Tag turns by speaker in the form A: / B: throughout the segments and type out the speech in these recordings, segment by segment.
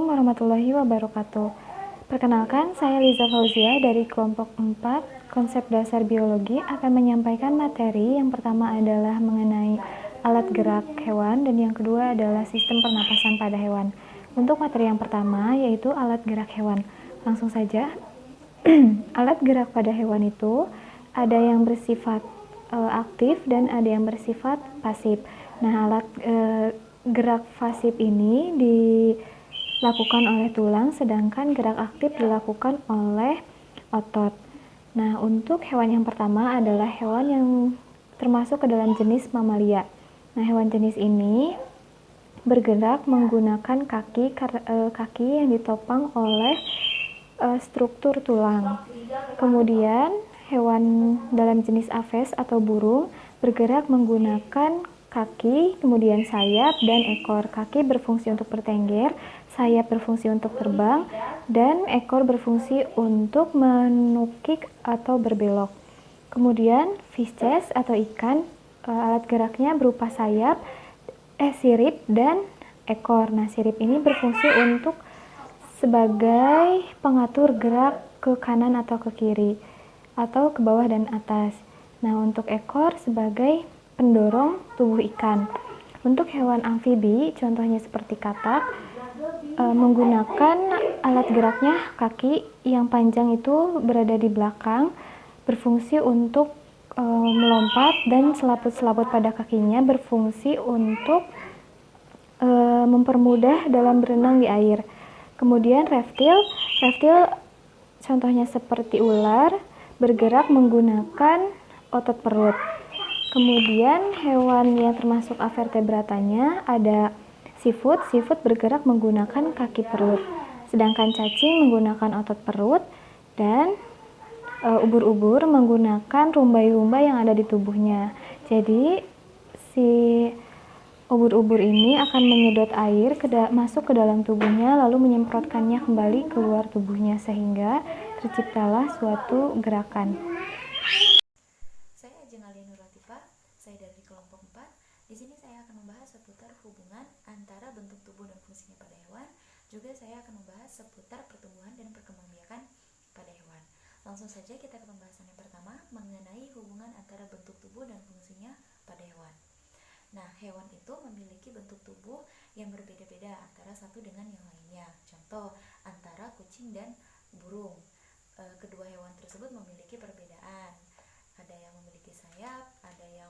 A: Assalamualaikum warahmatullahi wabarakatuh. Perkenalkan, saya Liza Fauzia dari kelompok 4 konsep dasar biologi akan menyampaikan materi. Yang pertama adalah mengenai alat gerak hewan dan yang kedua adalah sistem pernapasan pada hewan. Untuk materi yang pertama yaitu alat gerak hewan. Langsung saja. Alat gerak pada hewan itu ada yang bersifat aktif dan ada yang bersifat pasif. Nah, alat gerak pasif ini dilakukan oleh tulang, sedangkan gerak aktif dilakukan oleh otot. Nah, untuk hewan yang pertama adalah hewan yang termasuk ke dalam jenis mamalia. Nah, hewan jenis ini bergerak menggunakan kaki yang ditopang oleh struktur tulang. Kemudian, hewan dalam jenis aves atau burung bergerak menggunakan kaki, kemudian sayap, dan ekor. Kaki berfungsi untuk bertengger, sayap berfungsi untuk terbang, dan ekor berfungsi untuk menukik atau berbelok. Kemudian, fishes atau ikan, alat geraknya berupa sayap, sirip, dan ekor. Nah, sirip ini berfungsi untuk sebagai pengatur gerak ke kanan atau ke kiri atau ke bawah dan atas. Nah, untuk ekor sebagai pendorong tubuh ikan. Untuk hewan amfibi, contohnya seperti katak, menggunakan alat geraknya kaki yang panjang itu berada di belakang, berfungsi untuk melompat, dan selaput-selaput pada kakinya berfungsi untuk mempermudah dalam berenang di air. Kemudian reptil contohnya seperti ular, bergerak menggunakan otot perut. Kemudian hewan yang termasuk avertebratanya ada seafood bergerak menggunakan kaki perut. Sedangkan cacing menggunakan otot perut dan ubur-ubur menggunakan rumbai-rumbai yang ada di tubuhnya. Jadi si ubur-ubur ini akan menyedot air masuk ke dalam tubuhnya lalu menyemprotkannya kembali keluar tubuhnya sehingga terciptalah suatu gerakan.
B: Saya Ajeng Alia Nur Latifah, saya dari kelompok 4. Di sini saya akan membahas seputar hubungan antara bentuk tubuh dan fungsinya pada hewan. Juga saya akan membahas seputar pertumbuhan dan perkembangbiakan pada hewan. Langsung saja kita ke pembahasan yang pertama mengenai hubungan antara bentuk tubuh dan fungsinya pada hewan. Nah, hewan itu memiliki bentuk tubuh yang berbeda-beda antara satu dengan yang lainnya. Contoh, antara kucing dan burung. Kedua hewan tersebut memiliki perbedaan. Ada yang memiliki sayap, ada yang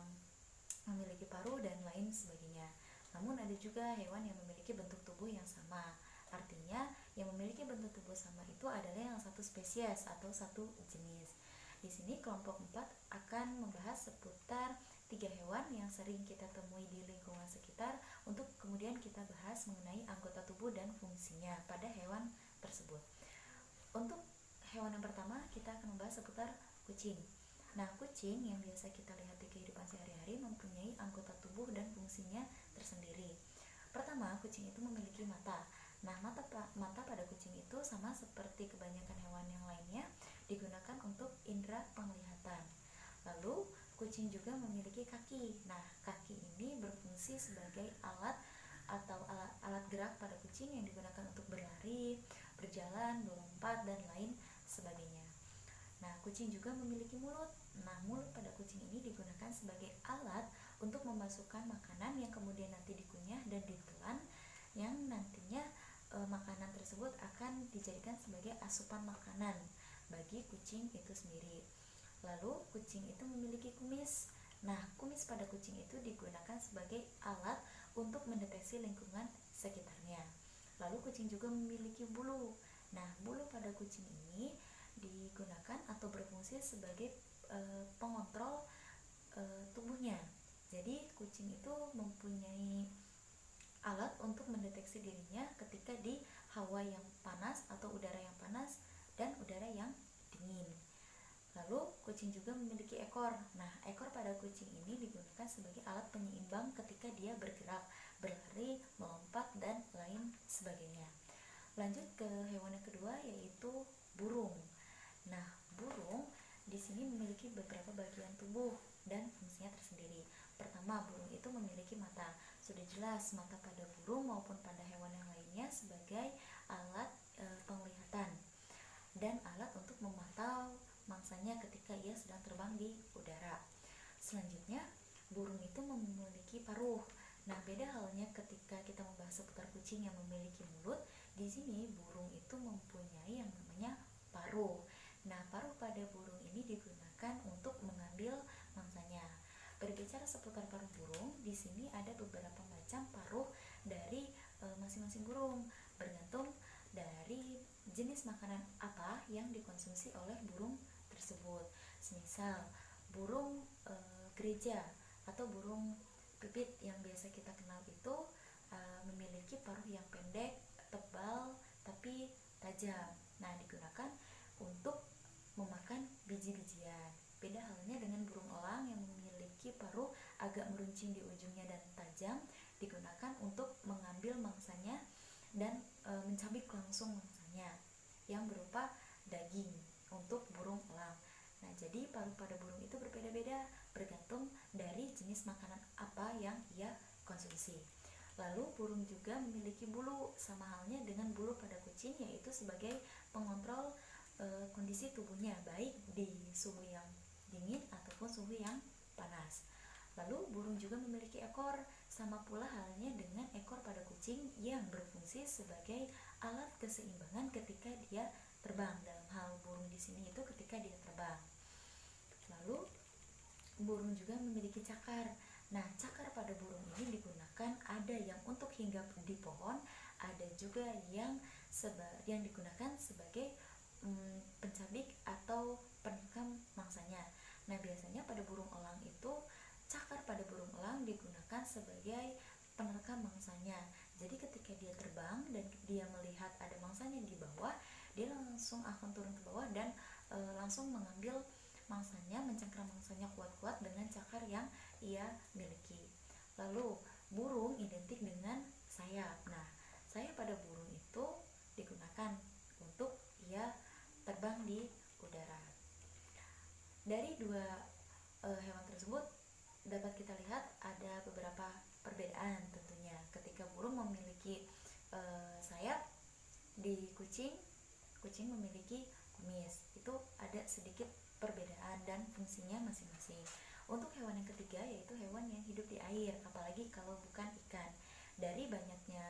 B: memiliki paruh, dan lain sebagainya. Namun ada juga hewan yang memiliki bentuk tubuh yang sama. Artinya, yang memiliki bentuk tubuh sama itu adalah yang satu spesies atau satu jenis. Di sini kelompok 4 akan membahas seputar 3 hewan yang sering kita temui di lingkungan sekitar untuk kemudian kita bahas mengenai anggota tubuh dan fungsinya pada hewan tersebut. Untuk hewan yang pertama kita akan membahas seputar kucing. Nah, kucing yang biasa kita lihat di kehidupan sehari-hari mempunyai anggota tubuh dan fungsinya tersendiri. Pertama, kucing itu memiliki mata. Nah, mata pada kucing itu sama seperti kebanyakan hewan yang lainnya digunakan untuk indera penglihatan. Lalu, kucing juga memiliki kaki. Nah, kaki ini berfungsi sebagai alat atau alat gerak pada kucing yang digunakan untuk berlari, berjalan, melompat, dan lain sebagainya. Nah, kucing juga memiliki mulut. Nah, mulut pada kucing ini digunakan sebagai alat untuk memasukkan makanan yang kemudian nanti dikunyah dan ditelan, yang nantinya makanan tersebut akan dijadikan sebagai asupan makanan bagi kucing itu sendiri. Lalu, kucing itu memiliki kumis. Nah, kumis pada kucing itu digunakan sebagai alat untuk mendeteksi lingkungan sekitarnya. Lalu, kucing juga memiliki bulu. Nah, bulu pada kucing ini digunakan atau berfungsi sebagai pengontrol tubuhnya. Jadi, kucing itu mempunyai alat untuk mendeteksi dirinya ketika di hawa yang panas atau udara yang panas dan udara yang dingin. Lalu, kucing juga memiliki ekor. Nah, ekor pada kucing ini digunakan sebagai alat penyeimbang ketika dia bergerak, berlari, melompat, dan lain sebagainya. Lanjut ke hewan yang kedua, yaitu burung. Nah, burung di sini memiliki beberapa bagian tubuh dan fungsinya tersendiri. Pertama, burung itu memiliki mata. Sudah jelas, mata pada burung maupun pada hewan yang lainnya sebagai alat penglihatan dan alat untuk memantau mangsanya ketika ia sedang terbang di udara. Selanjutnya, burung itu memiliki paruh. Nah, beda halnya ketika kita membahas seputar kucing yang memiliki mulut, di sini burung itu mempunyai yang namanya paruh. Nah, paruh pada burung ini digunakan untuk mengambil mangsanya. Berbicara seputar paruh burung, di sini ada beberapa macam paruh dari masing-masing burung, bergantung dari jenis makanan apa yang dikonsumsi oleh burung tersebut. Semisal burung gereja atau burung pipit yang biasa kita kenal itu memiliki paruh yang pendek, tebal, tapi tajam. Nah, digunakan untuk memakan biji-bijian. Beda halnya dengan burung elang yang memiliki paruh agak meruncing di ujungnya dan tajam, digunakan untuk mengambil mangsanya dan mencabik langsung mangsanya yang berupa daging untuk burung elang. Nah, jadi paruh pada burung itu berbeda-beda bergantung dari jenis makanan apa yang ia konsumsi. Lalu burung juga memiliki bulu, sama halnya dengan bulu pada kucing, yaitu sebagai pengontrol kondisi tubuhnya, baik di suhu yang dingin ataupun suhu yang panas. Lalu burung juga memiliki ekor, sama pula halnya dengan ekor pada kucing yang berfungsi sebagai alat keseimbangan ketika dia terbang. Dalam hal burung di sini itu ketika dia terbang. Lalu burung juga memiliki cakar. Nah, cakar pada burung ini digunakan ada yang untuk hinggap di pohon, ada juga yang digunakan sebagai pencabik atau perekam mangsanya. Nah, biasanya pada burung elang itu cakar pada burung elang digunakan sebagai penerekam mangsanya. Jadi ketika dia terbang dan dia melihat ada mangsanya di bawah, dia langsung akan turun ke bawah dan langsung mengambil mangsanya, mencengkram mangsanya kuat-kuat dengan cakar yang ia miliki. Lalu burung identik dengan sayap. Nah, sayap pada burung itu digunakan untuk ia terbang di udara. Dari dua hewan tersebut dapat kita lihat ada beberapa perbedaan tentunya. Ketika burung memiliki sayap, di kucing memiliki kumis. Itu ada sedikit perbedaan dan fungsinya masing-masing. Untuk hewan yang ketiga yaitu hewan yang hidup di air, apalagi kalau bukan ikan. Dari banyaknya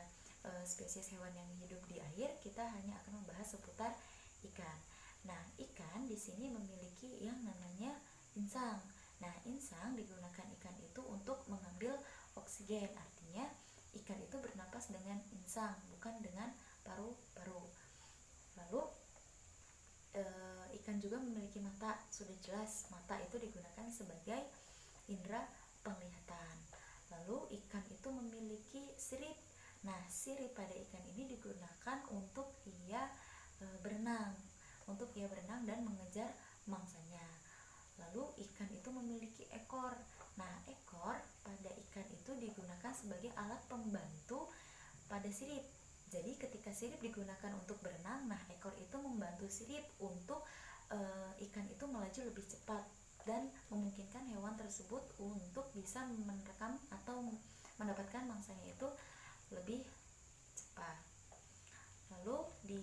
B: spesies hewan yang hidup di air, kita hanya akan membahas seputar ikan. Nah, ikan di sini memiliki yang namanya insang. Nah, insang digunakan ikan itu untuk mengambil oksigen. Artinya, ikan itu bernapas dengan insang, bukan dengan paru-paru. Lalu, ikan juga memiliki mata. Sudah jelas, mata itu digunakan sebagai indera penglihatan. Lalu, ikan itu memiliki sirip. Nah, sirip pada ikan ini digunakan untuk ia berenang dan mengejar mangsanya. Lalu ikan itu memiliki ekor. Nah, ekor pada ikan itu digunakan sebagai alat pembantu pada sirip. Jadi ketika sirip digunakan untuk berenang, nah ekor itu membantu sirip untuk ikan itu melaju lebih cepat dan memungkinkan hewan tersebut untuk bisa merekam atau mendapatkan mangsanya itu lebih cepat. Lalu di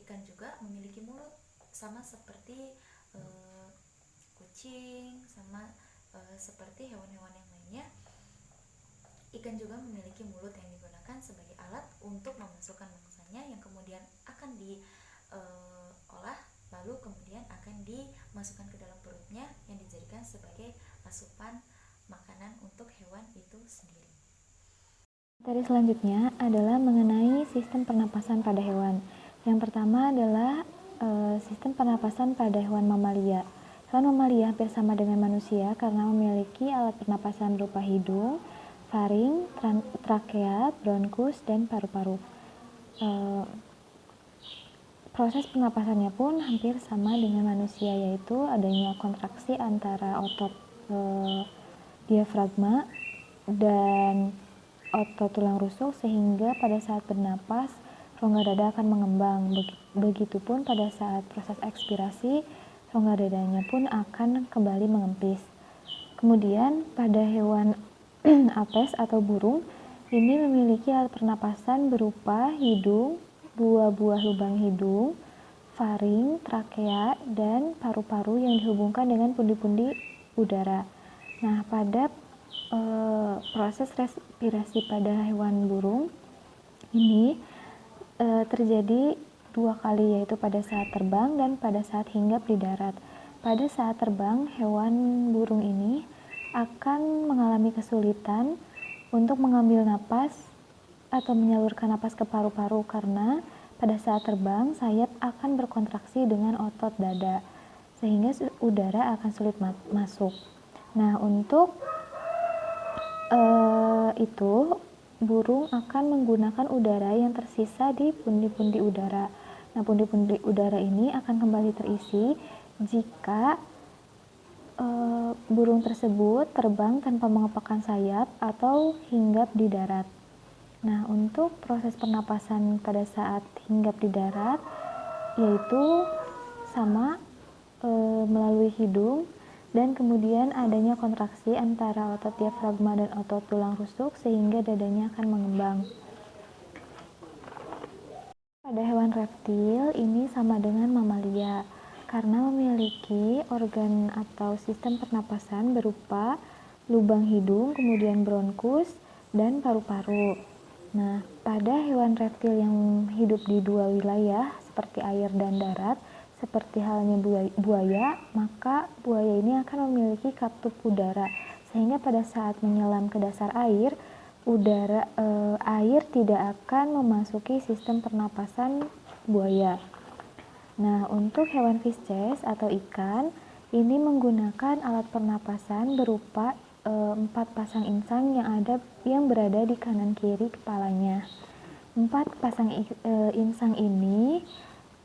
B: ikan juga memiliki mulut, sama seperti kucing, sama seperti hewan-hewan yang lainnya. Ikan juga memiliki mulut yang digunakan sebagai alat untuk memasukkan mangsanya yang kemudian akan diolah, lalu kemudian akan dimasukkan ke dalam perutnya yang dijadikan sebagai asupan makanan untuk hewan itu sendiri.
A: Materi selanjutnya adalah mengenai sistem pernapasan pada hewan. Yang pertama adalah sistem pernapasan pada hewan mamalia. Hewan mamalia hampir sama dengan manusia karena memiliki alat pernapasan berupa hidung, faring, trakea, bronkus, dan paru-paru. Proses pernapasannya pun hampir sama dengan manusia, yaitu adanya kontraksi antara otot diafragma dan otot tulang rusuk sehingga pada saat bernapas rongga dada akan mengembang. Begitupun pada saat proses ekspirasi rongga dadanya pun akan kembali mengempis. Kemudian pada hewan apes atau burung ini memiliki alat pernapasan berupa hidung, buah-buah lubang hidung, faring, trakea, dan paru-paru yang dihubungkan dengan pundi-pundi udara. Nah, pada proses respirasi pada hewan burung ini terjadi 2 kali, yaitu pada saat terbang dan pada saat hinggap di darat. Pada saat terbang, hewan burung ini akan mengalami kesulitan untuk mengambil napas atau menyalurkan napas ke paru-paru karena pada saat terbang sayap akan berkontraksi dengan otot dada sehingga udara akan sulit masuk. Nah, untuk itu burung akan menggunakan udara yang tersisa di pundi-pundi udara. Nah, pundi-pundi udara ini akan kembali terisi jika burung tersebut terbang tanpa mengepakkan sayap atau hinggap di darat. Nah, untuk proses pernapasan pada saat hinggap di darat yaitu sama melalui hidung dan kemudian adanya kontraksi antara otot diafragma dan otot tulang rusuk sehingga dadanya akan mengembang. Pada hewan reptil ini sama dengan mamalia karena memiliki organ atau sistem pernapasan berupa lubang hidung, kemudian bronkus, dan paru-paru. Nah, pada hewan reptil yang hidup di 2 wilayah seperti air dan darat, seperti halnya buaya, maka buaya ini akan memiliki katup udara sehingga pada saat menyelam ke dasar air, air tidak akan memasuki sistem pernapasan buaya. Nah, untuk hewan fisces atau ikan, ini menggunakan alat pernapasan berupa 4 pasang insang yang berada di kanan kiri kepalanya. 4 pasang insang ini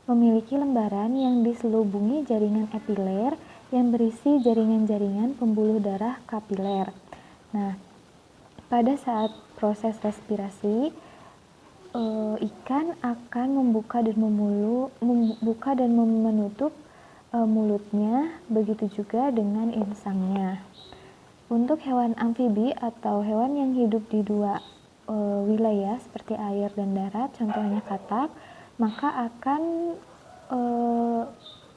A: memiliki lembaran yang diselubungi jaringan epiler yang berisi jaringan-jaringan pembuluh darah kapiler. Nah, pada saat proses respirasi, ikan akan membuka dan menutup mulutnya, begitu juga dengan insangnya. Untuk hewan amfibi atau hewan yang hidup di 2 wilayah seperti air dan darat, contohnya katak, maka akan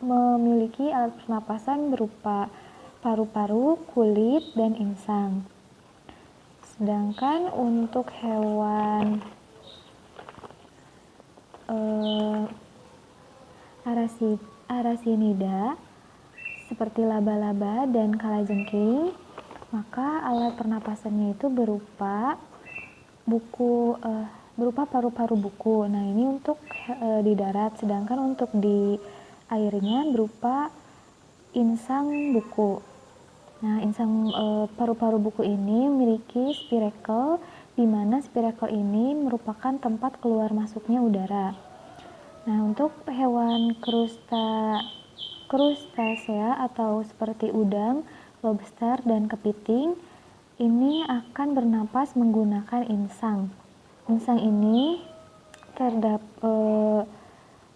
A: memiliki alat pernapasan berupa paru-paru, kulit, dan insang. Sedangkan untuk hewan arasinida seperti laba-laba dan kalajengking, maka alat pernapasannya itu berupa paru-paru buku. Nah, ini untuk di darat, sedangkan untuk di airnya berupa insang buku. Nah, insang paru-paru buku ini memiliki spiracle, di mana spiracle ini merupakan tempat keluar masuknya udara. Nah, untuk hewan krustasea atau seperti udang, lobster, dan kepiting, ini akan bernapas menggunakan insang. Insang ini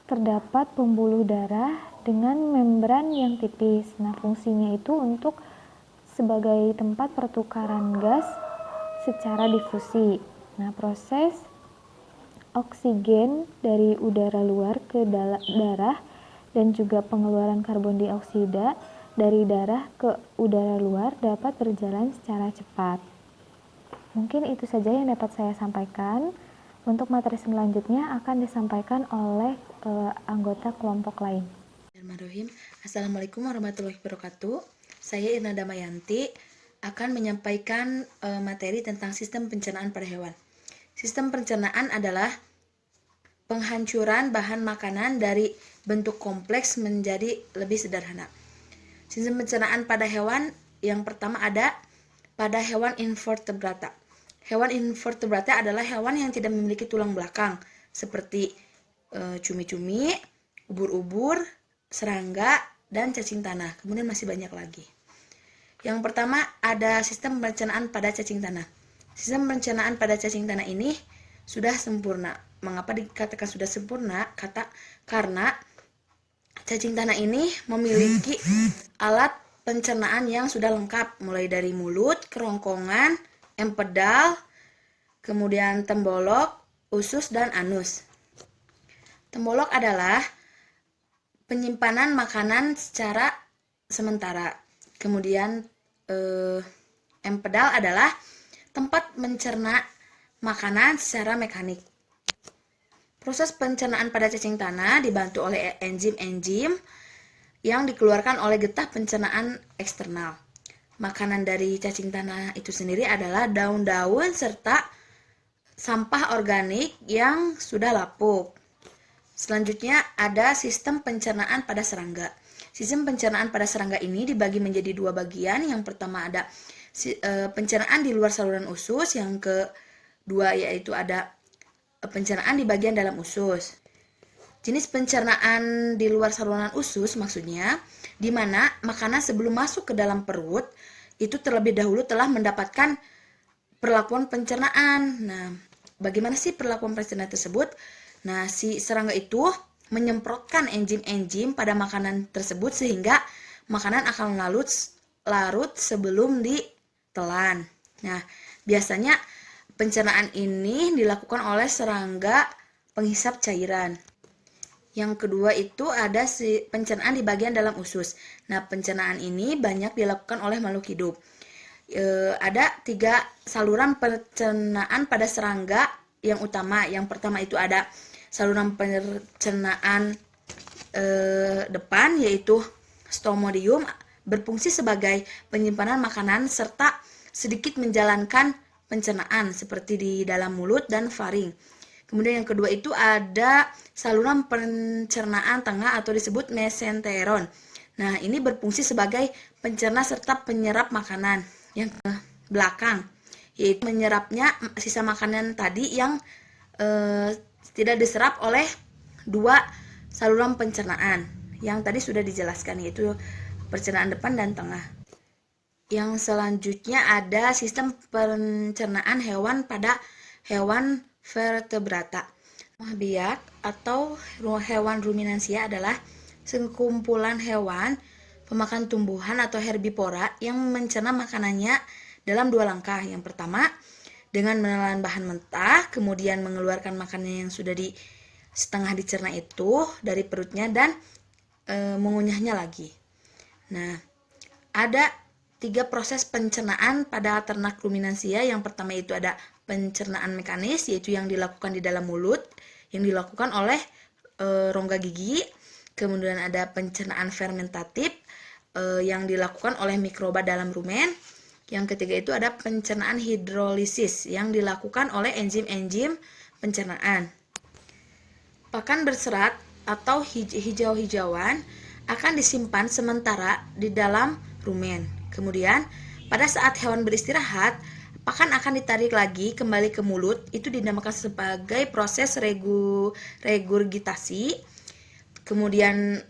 A: terdapat pembuluh darah dengan membran yang tipis. Nah, fungsinya itu untuk sebagai tempat pertukaran gas secara difusi. Nah, proses oksigen dari udara luar ke darah dan juga pengeluaran karbon dioksida dari darah ke udara luar dapat berjalan secara cepat. Mungkin itu saja yang dapat saya sampaikan. Untuk materi selanjutnya akan disampaikan oleh anggota kelompok lain.
C: Bismillahirrahmanirrahim. Assalamualaikum warahmatullahi wabarakatuh. Saya Irna Damayanti akan menyampaikan materi tentang sistem pencernaan pada hewan. Sistem pencernaan adalah penghancuran bahan makanan dari bentuk kompleks menjadi lebih sederhana. Sistem pencernaan pada hewan yang pertama ada pada hewan invertebrata. Hewan invertebrata adalah hewan yang tidak memiliki tulang belakang seperti cumi-cumi, ubur-ubur, serangga, dan cacing tanah. Kemudian masih banyak lagi. Yang pertama ada sistem pencernaan pada cacing tanah. Sistem pencernaan pada cacing tanah ini sudah sempurna. Mengapa dikatakan sudah sempurna? Karena cacing tanah ini memiliki alat pencernaan yang sudah lengkap, mulai dari mulut, kerongkongan, empedal, kemudian tembolok, usus, dan anus. Tembolok adalah penyimpanan makanan secara sementara. Kemudian empedal adalah tempat mencerna makanan secara mekanik. Proses pencernaan pada cacing tanah dibantu oleh enzim-enzim yang dikeluarkan oleh getah pencernaan eksternal. Makanan dari cacing tanah itu sendiri adalah daun-daun serta sampah organik yang sudah lapuk. Selanjutnya ada sistem pencernaan pada serangga. Sistem pencernaan pada serangga ini dibagi menjadi dua bagian. Yang pertama ada pencernaan di luar saluran usus, yang kedua yaitu ada pencernaan di bagian dalam usus. Jenis pencernaan di luar saluran usus maksudnya di mana makanan sebelum masuk ke dalam perut itu terlebih dahulu telah mendapatkan perlakuan pencernaan. Nah, bagaimana sih perlakuan pencernaan tersebut? Nah, si serangga itu menyemprotkan enzim-enzim pada makanan tersebut sehingga makanan akan larut sebelum ditelan. Nah, biasanya pencernaan ini dilakukan oleh serangga penghisap cairan. Yang kedua itu ada pencernaan di bagian dalam usus. Nah, pencernaan ini banyak dilakukan oleh makhluk hidup. Ada 3 saluran pencernaan pada serangga yang utama. Yang pertama itu ada saluran pencernaan depan, yaitu stomodium, berfungsi sebagai penyimpanan makanan serta sedikit menjalankan pencernaan seperti di dalam mulut dan faring. Kemudian yang kedua itu ada saluran pencernaan tengah atau disebut mesenteron. Nah, ini berfungsi sebagai pencerna serta penyerap makanan. Yang ke belakang yaitu menyerapnya sisa makanan tadi yang tidak diserap oleh 2 saluran pencernaan yang tadi sudah dijelaskan, yaitu pencernaan depan dan tengah. Yang selanjutnya ada sistem pencernaan hewan pada hewan vertebrata. Biak atau hewan ruminansia adalah sekumpulan hewan pemakan tumbuhan atau herbivora yang mencerna makanannya dalam 2 langkah. Yang pertama, dengan menelan bahan mentah, kemudian mengeluarkan makanan yang sudah setengah dicerna itu dari perutnya dan mengunyahnya lagi. Nah, ada 3 proses pencernaan pada ternak ruminansia. Yang pertama itu ada pencernaan mekanis, yaitu yang dilakukan di dalam mulut, yang dilakukan oleh rongga gigi. Kemudian ada pencernaan fermentatif yang dilakukan oleh mikroba dalam rumen. Yang ketiga itu ada pencernaan hidrolisis yang dilakukan oleh enzim-enzim pencernaan. Pakan berserat atau hijau-hijauan akan disimpan sementara di dalam rumen. Kemudian pada saat hewan beristirahat, pakan akan ditarik lagi kembali ke mulut. Itu dinamakan sebagai proses regurgitasi. Kemudian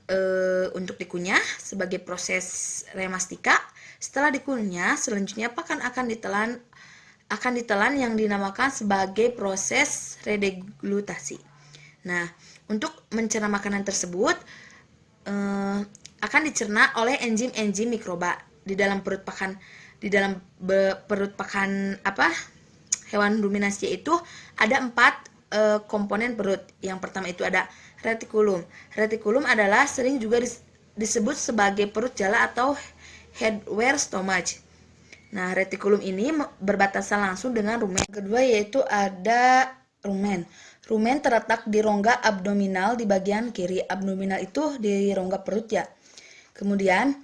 C: untuk dikunyah sebagai proses remastika. Setelah dikunyah, selanjutnya pakan akan ditelan yang dinamakan sebagai proses redeglutasi. Nah, untuk mencerna makanan tersebut akan dicerna oleh enzim-enzim mikroba di dalam perut pakan. Di dalam perut pakan hewan ruminansia itu ada 4 komponen perut. Yang pertama itu ada retikulum. Retikulum adalah sering juga disebut sebagai perut jala atau headwear stomach. Nah, retikulum ini berbatasan langsung dengan rumen. Yang kedua yaitu ada rumen. Rumen terletak di rongga abdominal di bagian kiri. Abdominal itu di rongga perut ya. Kemudian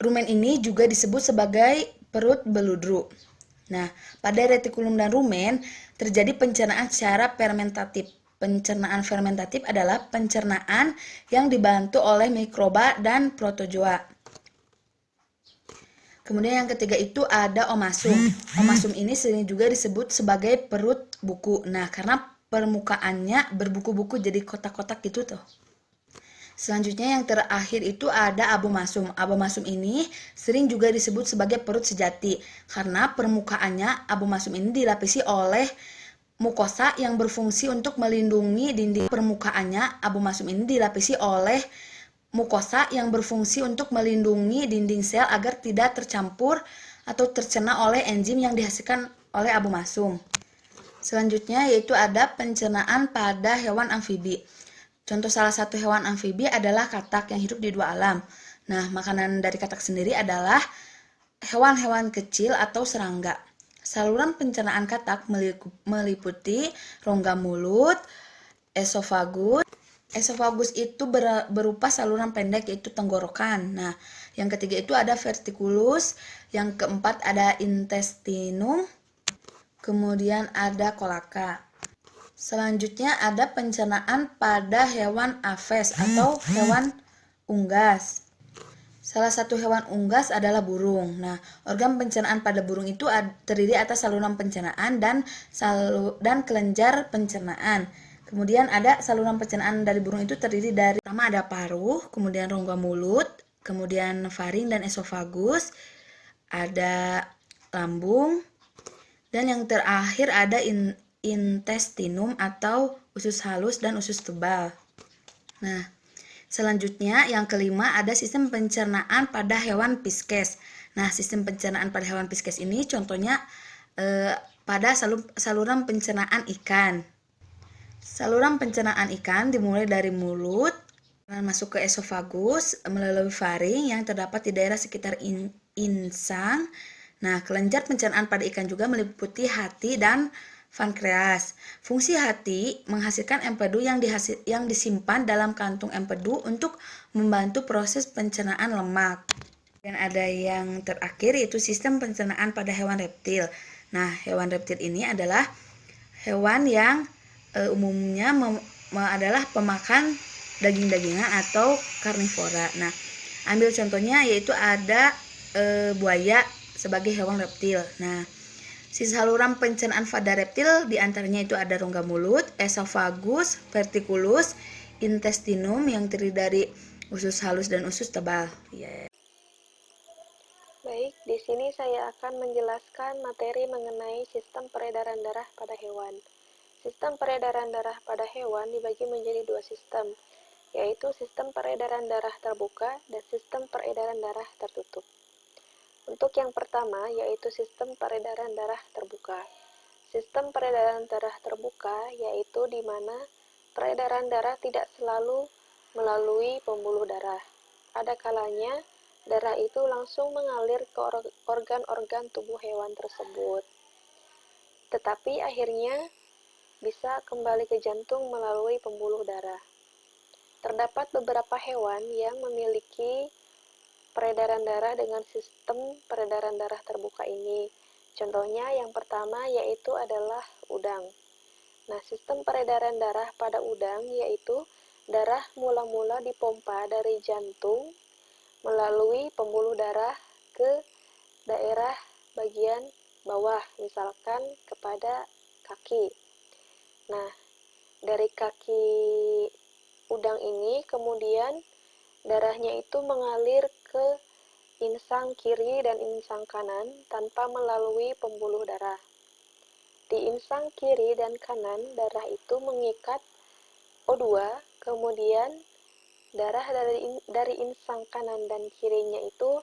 C: rumen ini juga disebut sebagai perut beludru. Nah, pada retikulum dan rumen terjadi pencernaan secara fermentatif. Pencernaan fermentatif adalah pencernaan yang dibantu oleh mikroba dan protozoa. Kemudian yang ketiga itu ada omasum. Omasum ini sering juga disebut sebagai perut buku. Nah, karena permukaannya berbuku-buku jadi kotak-kotak gitu tuh. Selanjutnya yang terakhir itu ada abomasum. Abomasum ini sering juga disebut sebagai perut sejati karena permukaannya abomasum ini dilapisi oleh mukosa yang berfungsi untuk melindungi dinding. Permukaannya abomasum ini dilapisi oleh mukosa yang berfungsi untuk melindungi dinding sel agar tidak tercampur atau tercerna oleh enzim yang dihasilkan oleh abomasum. Selanjutnya yaitu ada pencernaan pada hewan amfibi. Contoh salah satu hewan amfibi adalah katak yang hidup di dua alam. Nah, makanan dari katak sendiri adalah hewan-hewan kecil atau serangga. Saluran pencernaan katak meliputi rongga mulut, esofagus. Esofagus itu berupa saluran pendek yaitu tenggorokan. Nah, yang ketiga itu ada vertikulus, yang keempat ada intestinum, kemudian ada kolaka. Selanjutnya ada pencernaan pada hewan aves atau hewan unggas. Salah satu hewan unggas adalah burung. Nah, organ pencernaan pada burung itu terdiri atas saluran pencernaan dan kelenjar pencernaan. Kemudian ada saluran pencernaan dari burung itu terdiri dari pertama ada paruh, kemudian rongga mulut, kemudian faring dan esofagus, ada lambung, dan yang terakhir ada intestinum atau usus halus dan usus tebal. Nah, selanjutnya yang kelima ada sistem pencernaan pada hewan pisces. Nah, sistem pencernaan pada hewan pisces ini contohnya pada saluran pencernaan ikan. Saluran pencernaan ikan dimulai dari mulut, masuk ke esofagus melalui faring yang terdapat di daerah sekitar insang. Nah, kelenjar pencernaan pada ikan juga meliputi hati dan pankreas. Fungsi hati menghasilkan empedu yang disimpan dalam kantung empedu untuk membantu proses pencernaan lemak. Dan ada yang terakhir yaitu sistem pencernaan pada hewan reptil. Nah, hewan reptil ini adalah hewan yang umumnya adalah pemakan daging-dagingan atau karnivora. Nah, ambil contohnya yaitu ada buaya sebagai hewan reptil. Nah, saluran pencernaan pada reptil diantaranya itu ada rongga mulut, esofagus, vertikulus, intestinum yang terdiri dari usus halus dan usus tebal.
D: Baik, di sini saya akan menjelaskan materi mengenai sistem peredaran darah pada hewan. Sistem peredaran darah pada hewan dibagi menjadi dua sistem, yaitu sistem peredaran darah terbuka dan sistem peredaran darah tertutup. Untuk yang pertama, yaitu sistem peredaran darah terbuka. Sistem peredaran darah terbuka yaitu di mana peredaran darah tidak selalu melalui pembuluh darah. Ada kalanya darah itu langsung mengalir ke organ-organ tubuh hewan tersebut. Tetapi akhirnya bisa kembali ke jantung melalui pembuluh darah. Terdapat beberapa hewan yang memiliki peredaran darah dengan sistem peredaran darah terbuka ini. Contohnya yang pertama yaitu adalah udang. Nah, sistem peredaran darah pada udang yaitu darah mula-mula dipompa dari jantung melalui pembuluh darah ke daerah bagian bawah, misalkan kepada kaki. Nah, dari kaki udang ini kemudian darahnya itu mengalir ke insang kiri dan insang kanan tanpa melalui pembuluh darah. Di insang kiri dan kanan darah itu mengikat O2, kemudian darah dari insang kanan dan kirinya itu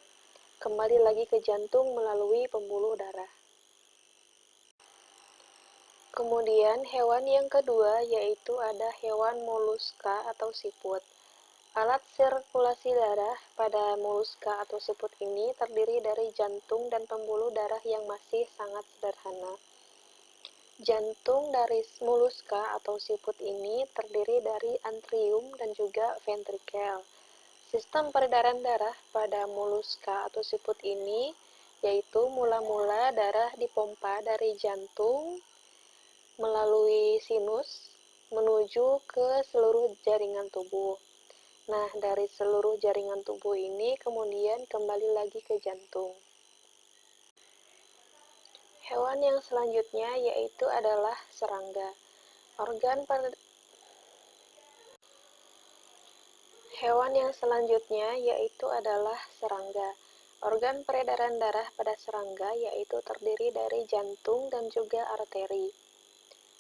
D: kembali lagi ke jantung melalui pembuluh darah. Kemudian hewan yang kedua yaitu ada hewan moluska atau siput. Alat sirkulasi darah pada moluska atau siput ini terdiri dari jantung dan pembuluh darah yang masih sangat sederhana. Jantung dari moluska atau siput ini terdiri dari antrium dan juga ventrikel. Sistem peredaran darah pada moluska atau siput ini yaitu mula-mula darah dipompa dari jantung melalui sinus menuju ke seluruh jaringan tubuh. Nah, dari seluruh jaringan tubuh ini kemudian kembali lagi ke jantung. Hewan yang selanjutnya yaitu adalah serangga. Hewan yang selanjutnya yaitu adalah serangga. Organ peredaran darah pada serangga yaitu terdiri dari jantung dan juga arteri.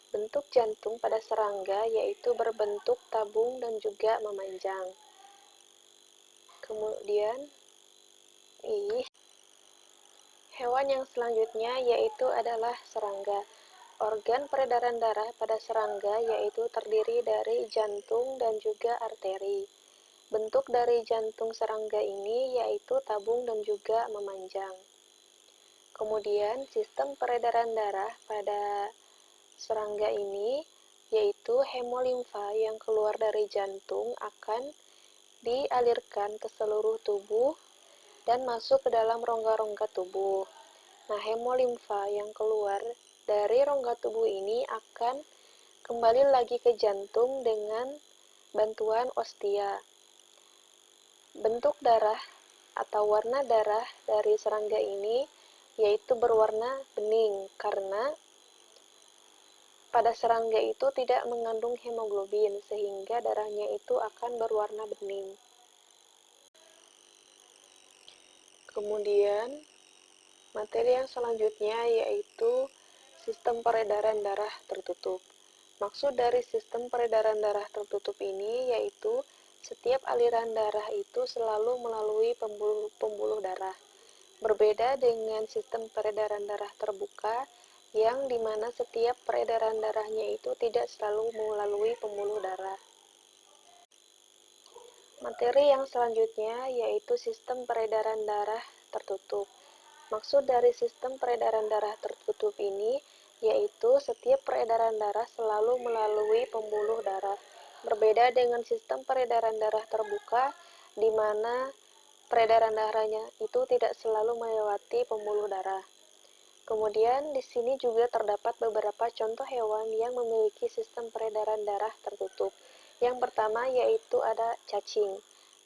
D: Bentuk jantung pada serangga yaitu berbentuk tabung dan juga memanjang. Kemudian, hewan yang selanjutnya yaitu adalah serangga. Organ peredaran darah pada serangga yaitu terdiri dari jantung dan juga arteri. Bentuk dari jantung serangga ini yaitu tabung dan juga memanjang. Kemudian sistem peredaran darah pada serangga ini yaitu hemolimfa yang keluar dari jantung akan dialirkan ke seluruh tubuh dan masuk ke dalam rongga-rongga tubuh. Nah, hemolimfa yang keluar dari rongga tubuh ini akan kembali lagi ke jantung dengan bantuan ostia. Bentuk darah atau warna darah dari serangga ini yaitu berwarna bening karena pada serangga itu tidak mengandung hemoglobin sehingga darahnya itu akan berwarna bening. Kemudian materi yang selanjutnya yaitu sistem peredaran darah tertutup. Maksud dari sistem peredaran darah tertutup ini yaitu setiap aliran darah itu selalu melalui pembuluh darah. Berbeda dengan sistem peredaran darah terbuka yang dimana setiap peredaran darahnya itu tidak selalu melalui pembuluh darah. Materi yang selanjutnya yaitu sistem peredaran darah tertutup. Maksud dari sistem peredaran darah tertutup ini yaitu setiap peredaran darah selalu melalui pembuluh darah. Berbeda dengan sistem peredaran darah terbuka di mana peredaran darahnya itu tidak selalu melewati pembuluh darah. Kemudian di sini juga terdapat beberapa contoh hewan yang memiliki sistem peredaran darah tertutup. Yang pertama yaitu ada cacing.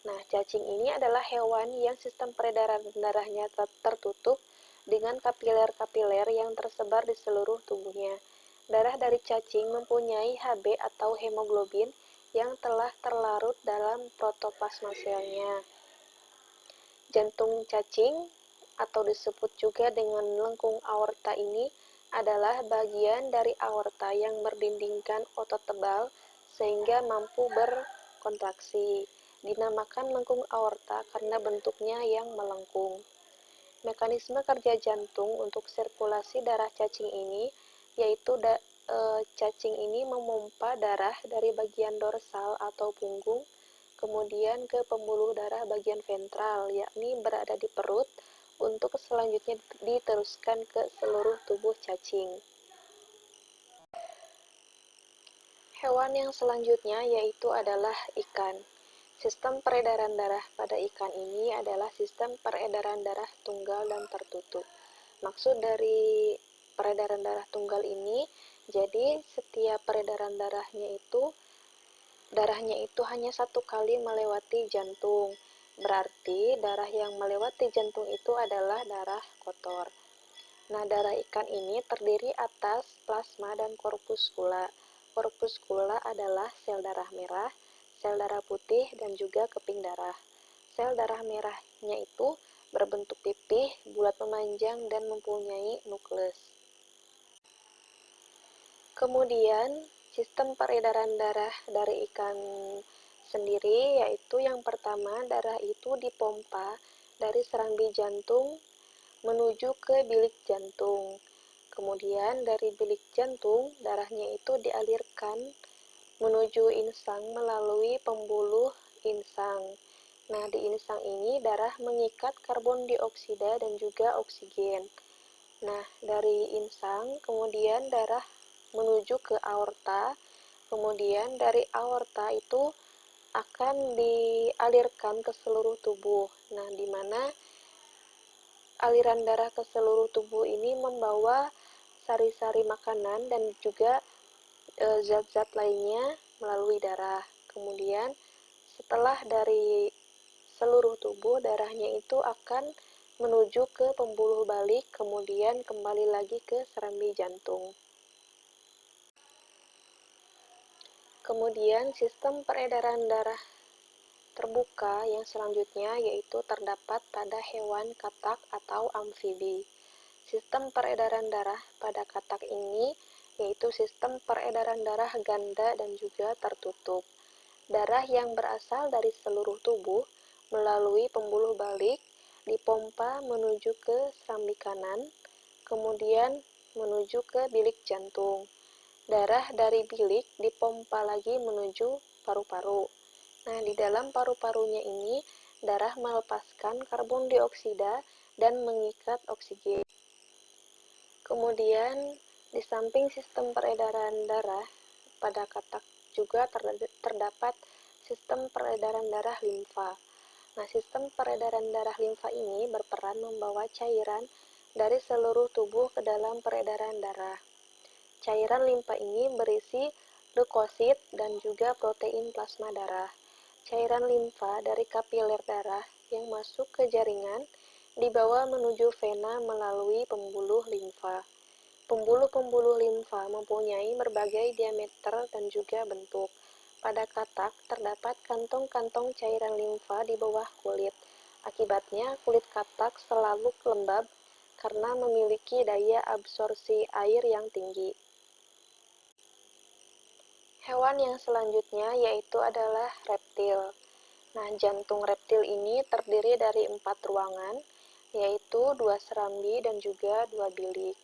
D: Nah, cacing ini adalah hewan yang sistem peredaran darahnya tertutup dengan kapiler-kapiler yang tersebar di seluruh tubuhnya. Darah dari cacing mempunyai Hb atau hemoglobin yang telah terlarut dalam protoplasma selnya. Jantung cacing atau disebut juga dengan lengkung aorta ini adalah bagian dari aorta yang berdindingkan otot tebal sehingga mampu berkontraksi. Dinamakan lengkung aorta karena bentuknya yang melengkung. Mekanisme kerja jantung untuk sirkulasi darah cacing ini yaitu cacing ini memompa darah dari bagian dorsal atau punggung kemudian ke pembuluh darah bagian ventral yakni berada di perut untuk selanjutnya diteruskan ke seluruh tubuh cacing. Hewan yang selanjutnya yaitu adalah ikan. Sistem peredaran darah pada ikan ini adalah sistem peredaran darah tunggal dan tertutup. Maksud dari peredaran darah tunggal ini, jadi setiap peredaran darahnya itu hanya satu kali melewati jantung. Berarti darah yang melewati jantung itu adalah darah kotor. Nah, darah ikan ini terdiri atas plasma dan korpuskula. Korpuskula adalah sel darah merah, sel darah putih, dan juga keping darah. Sel darah merahnya itu berbentuk pipih, bulat memanjang, dan mempunyai nukleus. Kemudian, sistem peredaran darah dari ikan sendiri yaitu yang pertama, darah itu dipompa dari serambi jantung menuju ke bilik jantung. Kemudian dari bilik jantung, darahnya itu dialirkan menuju insang melalui pembuluh insang. Nah, di insang ini darah mengikat karbon dioksida dan juga oksigen. Nah, dari insang kemudian darah menuju ke aorta. Kemudian dari aorta itu akan dialirkan ke seluruh tubuh. Nah, di mana aliran darah ke seluruh tubuh ini membawa sari-sari makanan dan juga zat-zat lainnya melalui darah. Kemudian setelah dari seluruh tubuh, darahnya itu akan menuju ke pembuluh balik, kemudian kembali lagi ke serambi jantung. Kemudian sistem peredaran darah terbuka yang selanjutnya yaitu terdapat pada hewan katak atau amfibi. Sistem peredaran darah pada katak ini yaitu sistem peredaran darah ganda dan juga tertutup. Darah yang berasal dari seluruh tubuh melalui pembuluh balik dipompa menuju ke serambi kanan, kemudian menuju ke bilik jantung. Darah dari bilik dipompa lagi menuju paru-paru. Nah, di dalam paru-parunya ini, darah melepaskan karbon dioksida dan mengikat oksigen. Kemudian, di samping sistem peredaran darah, pada katak juga terdapat sistem peredaran darah limfa. Nah, sistem peredaran darah limfa ini berperan membawa cairan dari seluruh tubuh ke dalam peredaran darah. Cairan limfa ini berisi leukosit dan juga protein plasma darah. Cairan limfa dari kapiler darah yang masuk ke jaringan dibawa menuju vena melalui pembuluh limfa. Pembuluh-pembuluh limfa mempunyai berbagai diameter dan juga bentuk. Pada katak terdapat kantong-kantong cairan limfa di bawah kulit. Akibatnya, kulit katak selalu lembab karena memiliki daya absorpsi air yang tinggi. Hewan yang selanjutnya yaitu adalah reptil. Nah, jantung reptil ini terdiri dari 4 ruangan, yaitu 2 serambi dan juga 2 bilik.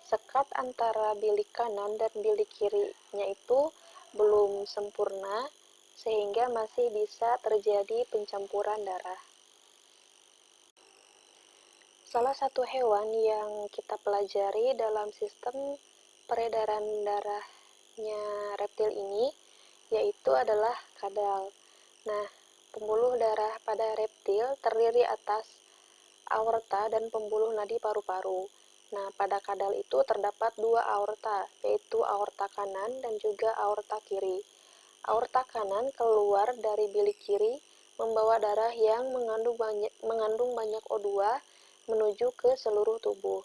D: Sekat antara bilik kanan dan bilik kirinya itu belum sempurna, sehingga masih bisa terjadi pencampuran darah. Salah satu hewan yang kita pelajari dalam sistem peredaran darahnya reptil ini yaitu adalah kadal. Nah, pembuluh darah pada reptil terdiri atas aorta dan pembuluh nadi paru-paru. Nah, pada kadal itu terdapat 2 aorta, yaitu aorta kanan dan juga aorta kiri. Aorta kanan keluar dari bilik kiri membawa darah yang mengandung banyak O2 menuju ke seluruh tubuh.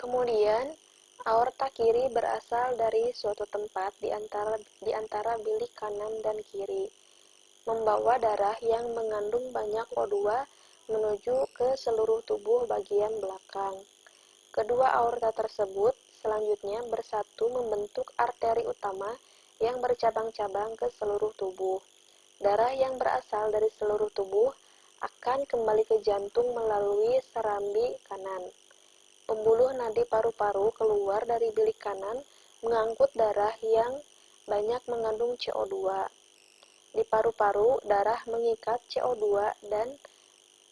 D: Kemudian, aorta kiri berasal dari suatu tempat di antara bilik kanan dan kiri, membawa darah yang mengandung banyak O2 menuju ke seluruh tubuh bagian belakang. Kedua aorta tersebut selanjutnya bersatu membentuk arteri utama yang bercabang-cabang ke seluruh tubuh. Darah yang berasal dari seluruh tubuh akan kembali ke jantung melalui serambi kanan. Pembuluh nadi paru-paru keluar dari bilik kanan mengangkut darah yang banyak mengandung CO2. Di paru-paru, darah mengikat CO2 dan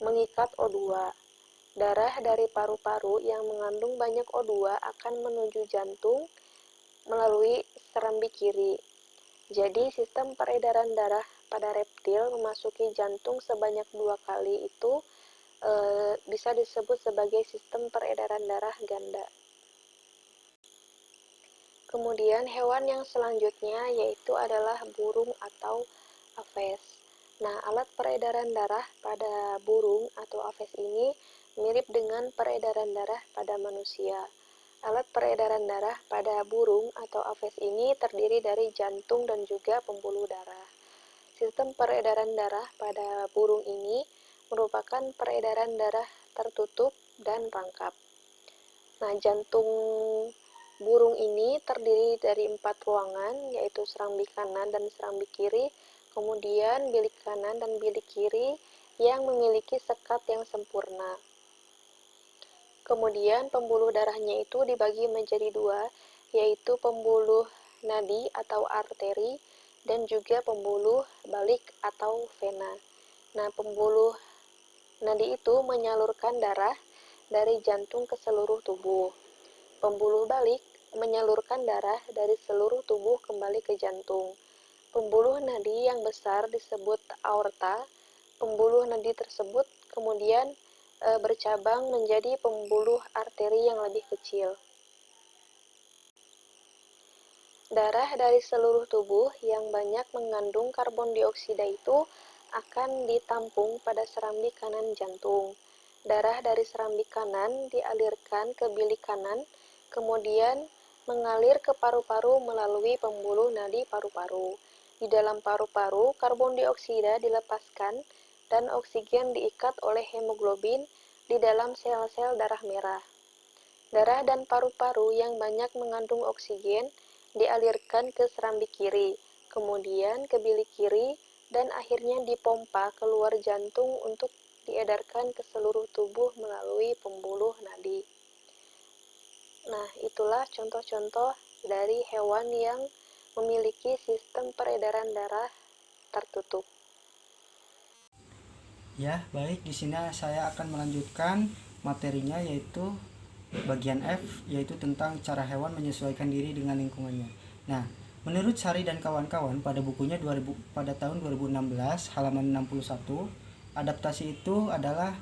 D: mengikat O2. Darah dari paru-paru yang mengandung banyak O2 akan menuju jantung melalui serambi kiri. Jadi, sistem peredaran darah pada reptil memasuki jantung sebanyak 2 kali itu bisa disebut sebagai sistem peredaran darah ganda. Kemudian hewan yang selanjutnya yaitu adalah burung atau aves. Nah, alat peredaran darah pada burung atau aves ini mirip dengan peredaran darah pada manusia. Alat peredaran darah pada burung atau aves ini terdiri dari jantung dan juga pembuluh darah. Sistem peredaran darah pada burung ini merupakan peredaran darah tertutup dan rangkap. Nah, jantung burung ini terdiri dari 4 ruangan, yaitu serambi kanan dan serambi kiri, kemudian bilik kanan dan bilik kiri yang memiliki sekat yang sempurna. Kemudian pembuluh darahnya itu dibagi menjadi 2, yaitu pembuluh nadi atau arteri dan juga pembuluh balik atau vena. Nah, pembuluh nadi itu menyalurkan darah dari jantung ke seluruh tubuh. Pembuluh balik menyalurkan darah dari seluruh tubuh kembali ke jantung. Pembuluh nadi yang besar disebut aorta. Pembuluh nadi tersebut kemudian bercabang menjadi pembuluh arteri yang lebih kecil. Darah dari seluruh tubuh yang banyak mengandung karbon dioksida itu akan ditampung pada serambi kanan jantung. Darah dari serambi kanan dialirkan ke bilik kanan, kemudian mengalir ke paru-paru melalui pembuluh nadi paru-paru. Di dalam paru-paru, karbon dioksida dilepaskan dan oksigen diikat oleh hemoglobin di dalam sel-sel darah merah. Darah dan paru-paru yang banyak mengandung oksigen dialirkan ke serambi kiri, kemudian ke bilik kiri, dan akhirnya dipompa keluar jantung untuk diedarkan ke seluruh tubuh melalui pembuluh nadi. Nah, itulah contoh-contoh dari hewan yang memiliki sistem peredaran darah tertutup.
E: Ya, baik, di sini saya akan melanjutkan materinya yaitu bagian F, yaitu tentang cara hewan menyesuaikan diri dengan lingkungannya. Nah, menurut Sari dan kawan-kawan pada bukunya pada tahun 2016 halaman 61, adaptasi itu adalah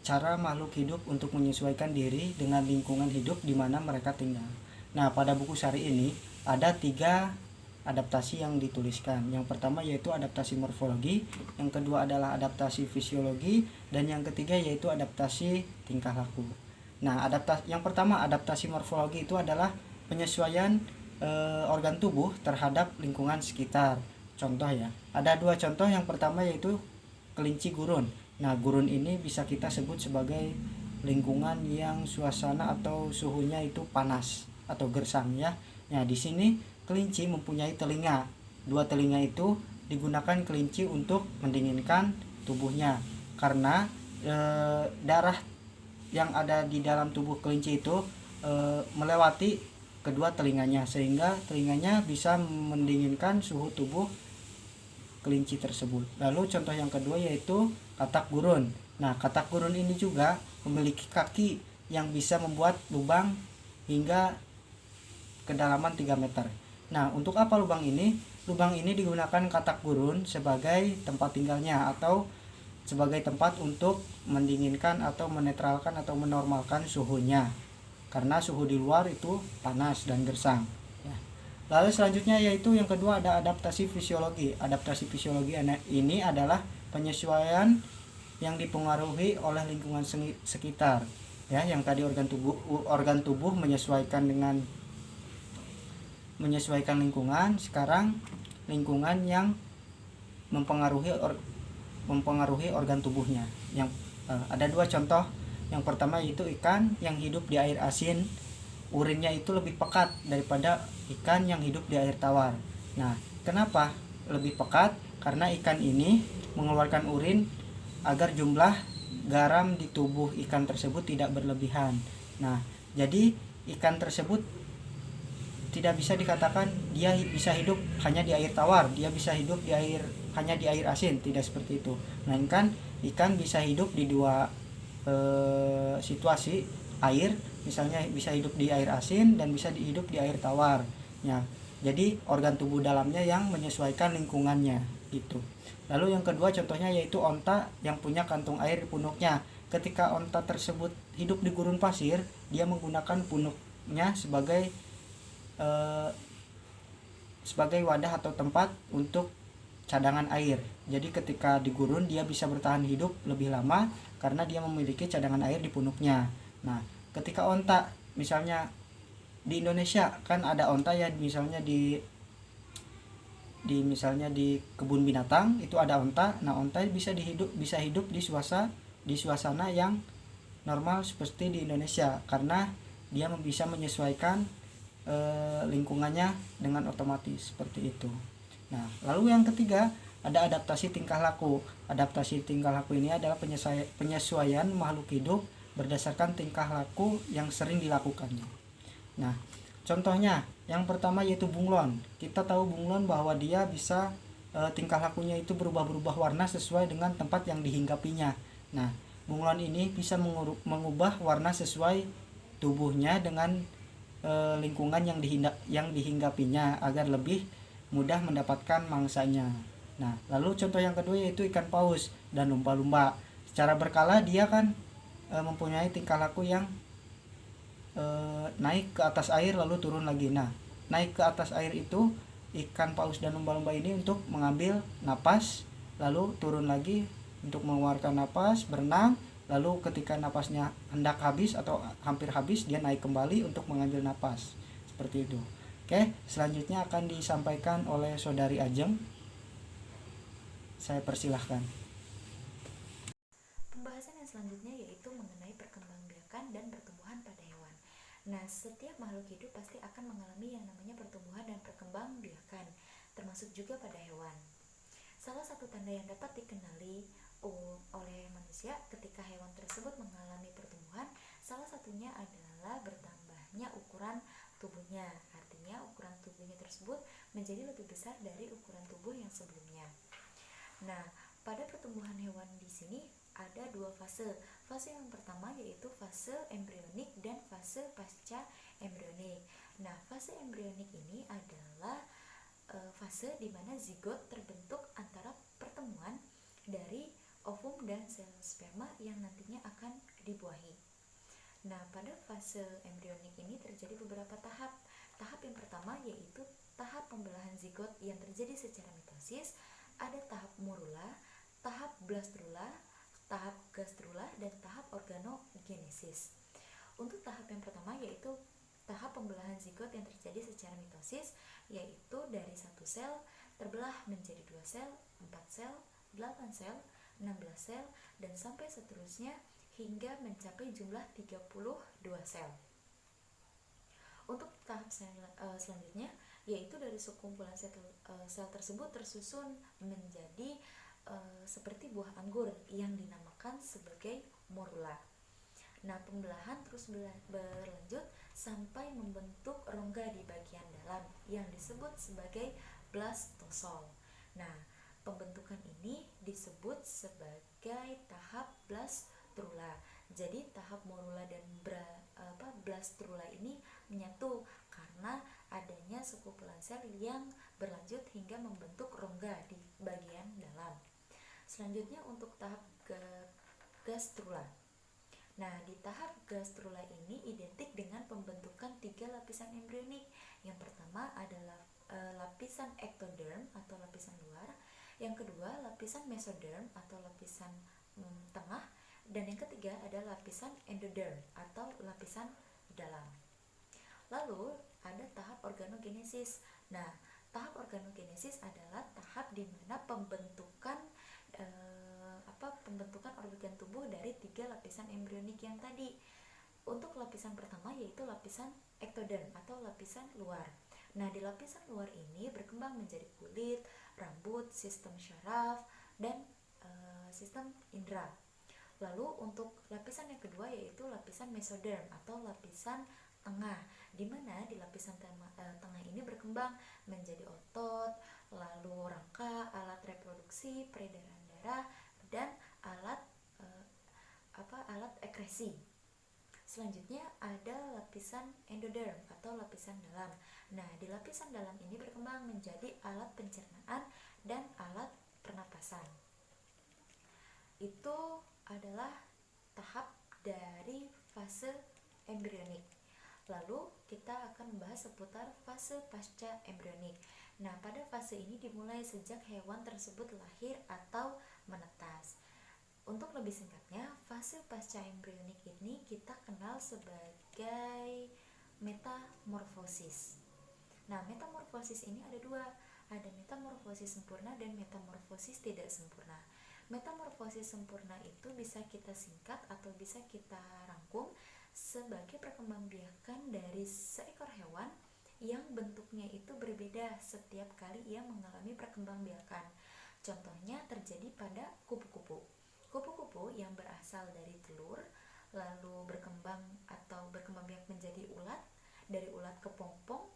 E: cara makhluk hidup untuk menyesuaikan diri dengan lingkungan hidup di mana mereka tinggal. Nah, pada buku Sari ini ada 3 adaptasi yang dituliskan. Yang pertama yaitu adaptasi morfologi, yang kedua adalah adaptasi fisiologi, dan yang ketiga yaitu adaptasi tingkah laku. Nah, yang pertama adaptasi morfologi itu adalah penyesuaian organ tubuh terhadap lingkungan sekitar. Contoh ya, ada 2 contoh. Yang pertama yaitu kelinci gurun. Nah, gurun ini bisa kita sebut sebagai lingkungan yang suasana atau suhunya itu panas atau gersang ya. Nah, di sini kelinci mempunyai telinga. 2 telinga itu digunakan kelinci untuk mendinginkan tubuhnya karena darah yang ada di dalam tubuh kelinci itu melewati kedua telinganya, sehingga telinganya bisa mendinginkan suhu tubuh kelinci tersebut. Lalu contoh yang kedua yaitu katak gurun. Nah, katak gurun ini juga memiliki kaki yang bisa membuat lubang hingga kedalaman 3 meter. Nah, untuk apa lubang ini? Lubang ini digunakan katak gurun sebagai tempat tinggalnya atau sebagai tempat untuk mendinginkan atau menetralkan atau menormalkan suhunya, karena suhu di luar itu panas dan gersang ya. Lalu selanjutnya yaitu yang kedua ada adaptasi fisiologi. Adaptasi fisiologi ini adalah penyesuaian yang dipengaruhi oleh lingkungan sekitar ya. Yang tadi organ tubuh menyesuaikan lingkungan, sekarang lingkungan yang mempengaruhi organ tubuhnya. Yang ada 2 contoh. Yang pertama yaitu ikan yang hidup di air asin, urinnya itu lebih pekat daripada ikan yang hidup di air tawar. Nah, kenapa lebih pekat? Karena ikan ini mengeluarkan urin agar jumlah garam di tubuh ikan tersebut tidak berlebihan. Nah, jadi ikan tersebut tidak bisa dikatakan dia bisa hidup hanya di air tawar, dia bisa hidup hanya di air asin, tidak seperti itu. Melainkan ikan bisa hidup di 2 situasi air, misalnya bisa hidup di air asin dan bisa hidup di air tawar. Ya, jadi organ tubuh dalamnya yang menyesuaikan lingkungannya gitu. Lalu yang kedua contohnya yaitu onta yang punya kantung air di punuknya. Ketika onta tersebut hidup di gurun pasir, dia menggunakan punuknya sebagai wadah atau tempat untuk cadangan air. Jadi ketika di gurun dia bisa bertahan hidup lebih lama karena dia memiliki cadangan air di punuknya. Nah, ketika onta misalnya di Indonesia kan ada onta ya, misalnya di kebun binatang itu ada onta. Nah, onta bisa hidup di suasana yang normal seperti di Indonesia karena dia bisa menyesuaikan lingkungannya dengan otomatis seperti itu. Nah, lalu yang ketiga ada adaptasi tingkah laku. Adaptasi tingkah laku ini adalah penyesuaian makhluk hidup berdasarkan tingkah laku yang sering dilakukannya. Nah, Contohnya, yang pertama yaitu bunglon. Kita tahu bunglon bahwa dia bisa tingkah lakunya itu berubah-berubah warna sesuai dengan tempat yang dihinggapinya. Nah, bunglon ini bisa mengubah warna sesuai tubuhnya dengan lingkungan yang dihinggapinya agar lebih mudah mendapatkan mangsanya. Nah, lalu contoh yang kedua yaitu ikan paus dan lumba-lumba. Secara berkala dia kan mempunyai tingkah laku yang naik ke atas air lalu turun lagi. Nah, naik ke atas air itu ikan paus dan lumba-lumba ini untuk mengambil napas, lalu turun lagi untuk mengeluarkan napas, berenang, lalu ketika napasnya hendak habis atau hampir habis dia naik kembali untuk mengambil napas. Seperti itu. Oke, selanjutnya akan disampaikan oleh Saudari Ajeng. Saya persilahkan.
B: Pembahasan yang selanjutnya yaitu mengenai perkembangbiakan dan pertumbuhan pada hewan. Nah, setiap makhluk hidup pasti akan mengalami yang namanya pertumbuhan dan perkembangbiakan, termasuk juga pada hewan. Salah satu tanda yang dapat dikenali oleh manusia ketika hewan tersebut mengalami pertumbuhan, salah satunya adalah bertambahnya ukuran tubuhnya. Artinya ukuran tubuhnya tersebut menjadi lebih besar dari ukuran tubuh yang sebelumnya. Nah, pada pertumbuhan hewan di sini ada dua fase. Fase yang pertama yaitu fase embrionik dan fase pasca embrionik. Nah, fase embrionik ini adalah fase di mana zigot terbentuk antara pertemuan dari ovum dan sel sperma yang nantinya akan dibuahi. Nah, pada fase embrionik ini terjadi beberapa tahap. Tahap yang pertama yaitu tahap pembelahan zigot yang terjadi secara mitosis, ada tahap morula, tahap blastrula, tahap gastrula, dan tahap organogenesis. Untuk tahap yang pertama yaitu tahap pembelahan zigot yang terjadi secara mitosis, yaitu dari satu sel terbelah menjadi 2 sel, 4 sel, 8 sel, 16 sel, dan sampai seterusnya hingga mencapai jumlah 32 sel. Untuk tahap selanjutnya yaitu dari sekumpulan sel tersebut tersusun menjadi seperti buah anggur yang dinamakan sebagai morula. Nah, pembelahan terus berlanjut sampai membentuk rongga di bagian dalam yang disebut sebagai blastosol. Nah, pembentukan ini disebut sebagai tahap blastrula. Jadi tahap morula dan blastrula ini menyatu karena adanya sekumpulan sel yang berlanjut hingga membentuk rongga di bagian dalam. Selanjutnya untuk tahap gastrula. Nah, di tahap gastrula ini identik dengan pembentukan 3 lapisan embrionik. Yang pertama adalah lapisan ectoderm atau lapisan luar, yang kedua lapisan mesoderm atau lapisan tengah, dan yang ketiga adalah lapisan endoderm atau lapisan dalam. Lalu ada tahap organogenesis. Nah, tahap organogenesis adalah tahap di mana pembentukan organ tubuh dari 3 lapisan embrionik yang tadi. Untuk lapisan pertama yaitu lapisan ectoderm atau lapisan luar. Nah, di lapisan luar ini berkembang menjadi kulit, rambut, sistem syaraf, dan sistem indera. Lalu untuk lapisan yang kedua yaitu lapisan mesoderm atau lapisan tengah, di mana di lapisan tengah ini berkembang menjadi otot, lalu rangka, alat reproduksi, peredaran darah, dan alat ekresi. Selanjutnya ada lapisan endoderm atau lapisan dalam. Nah, di lapisan dalam ini berkembang menjadi alat pencernaan dan alat pernapasan. Itu adalah tahap dari fase embrionik. Lalu kita akan membahas seputar fase pasca embrionik. Nah, pada fase ini dimulai sejak hewan tersebut lahir atau menetas. Untuk lebih singkatnya, fase pasca embrionik ini kita kenal sebagai metamorfosis. Nah, metamorfosis ini ada dua, ada metamorfosis sempurna dan metamorfosis tidak sempurna. Metamorfosis sempurna itu bisa kita singkat atau bisa kita rangkum sebagai perkembangbiakan dari seekor hewan yang bentuknya itu berbeda setiap kali ia mengalami perkembangbiakan. Contohnya terjadi pada kupu-kupu. Kupu-kupu yang berasal dari telur lalu berkembang biak menjadi ulat dari ulat kepompong,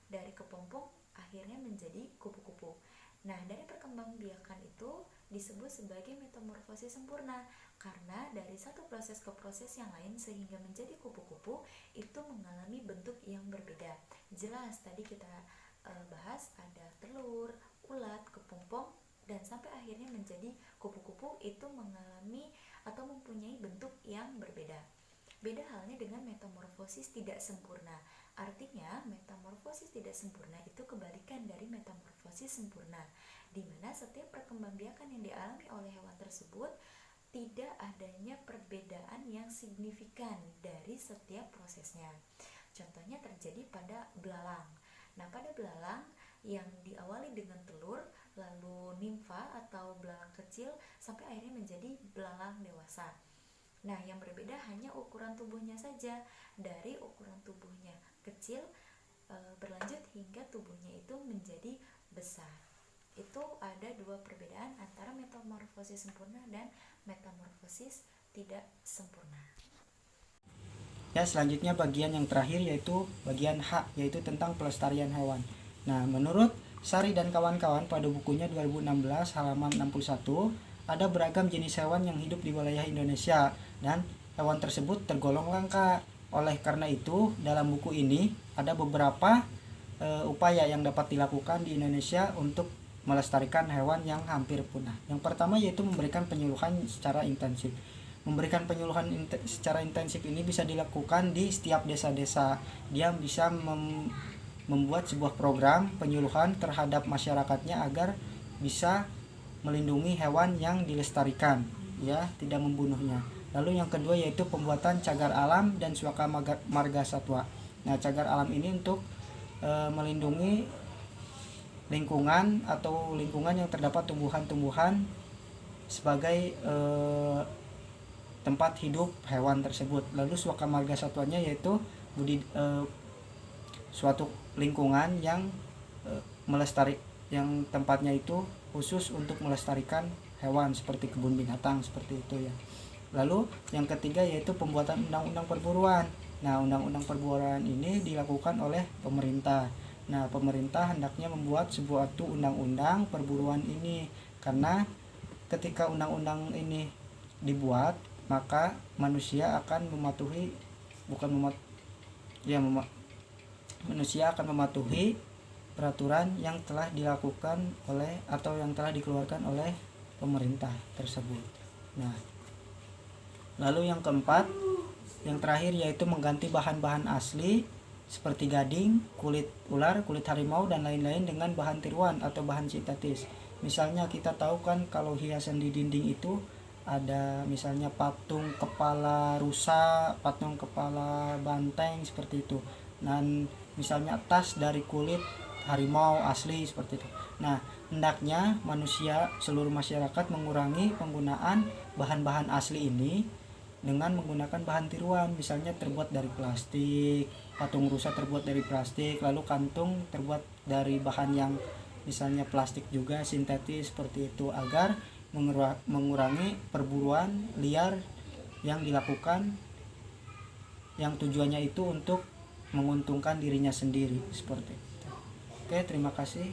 B: dari kepompong akhirnya menjadi kupu-kupu. Nah, dari perkembangbiakan itu disebut sebagai metamorfosis sempurna karena dari satu proses ke proses yang lain sehingga menjadi kupu-kupu itu mengalami bentuk yang berbeda. Jelas tadi kita bahas ada telur, ulat, kepompong, dan sampai akhirnya menjadi kupu-kupu itu mengalami atau mempunyai bentuk yang berbeda. Beda halnya dengan metamorfosis tidak sempurna. Artinya, metamorfosis tidak sempurna itu kebalikan dari metamorfosis sempurna, di mana setiap perkembangbiakan yang dialami oleh hewan tersebut tidak adanya perbedaan yang signifikan dari setiap prosesnya. Contohnya terjadi pada belalang. Nah, pada belalang yang diawali dengan telur, lalu nimfa atau belalang kecil sampai akhirnya menjadi belalang dewasa. Nah, yang berbeda hanya ukuran tubuhnya saja. Dari ukuran tubuhnya kecil berlanjut hingga tubuhnya itu menjadi besar. Itu ada dua perbedaan antara metamorfosis sempurna dan metamorfosis tidak sempurna.
E: Ya, selanjutnya bagian yang terakhir yaitu bagian H, yaitu tentang pelestarian hewan. Nah, menurut Sari dan kawan-kawan pada bukunya 2016 halaman 61, ada beragam jenis hewan yang hidup di wilayah Indonesia dan hewan tersebut tergolong langka. Oleh karena itu, dalam buku ini ada beberapa upaya yang dapat dilakukan di Indonesia untuk melestarikan hewan yang hampir punah. Yang pertama yaitu memberikan penyuluhan secara intensif. Memberikan penyuluhan secara intensif ini bisa dilakukan di setiap desa-desa. Dia bisa membuat sebuah program penyuluhan terhadap masyarakatnya agar bisa melindungi hewan yang dilestarikan, ya, tidak membunuhnya. Lalu yang kedua yaitu pembuatan cagar alam dan suaka marga satwa. Nah, cagar alam ini untuk melindungi lingkungan atau lingkungan yang terdapat tumbuhan-tumbuhan sebagai tempat hidup hewan tersebut. Lalu suaka marga satwanya yaitu suatu lingkungan yang yang tempatnya itu khusus untuk melestarikan hewan seperti kebun binatang seperti itu ya. Lalu yang ketiga yaitu pembuatan undang-undang perburuan. Nah, undang-undang perburuan ini dilakukan oleh pemerintah. Nah, pemerintah hendaknya membuat sebuah undang-undang perburuan ini karena ketika undang-undang ini dibuat, maka manusia akan mematuhi manusia akan mematuhi peraturan yang telah dilakukan oleh atau yang telah dikeluarkan oleh pemerintah tersebut. Nah, lalu yang keempat, yang terakhir yaitu mengganti bahan-bahan asli seperti gading, kulit ular, kulit harimau dan lain-lain dengan bahan tiruan atau bahan sintetis. Misalnya kita tahu kan kalau hiasan di dinding itu ada misalnya patung kepala rusa, patung kepala banteng seperti itu. Dan misalnya tas dari kulit harimau asli seperti itu. Nah, hendaknya seluruh masyarakat mengurangi penggunaan bahan-bahan asli ini dengan menggunakan bahan tiruan, misalnya terbuat dari plastik, patung rusa terbuat dari plastik, lalu kantung terbuat dari bahan yang misalnya plastik juga sintetis seperti itu agar mengurangi perburuan liar yang dilakukan yang tujuannya itu untuk menguntungkan dirinya sendiri seperti itu. Oke, terima kasih.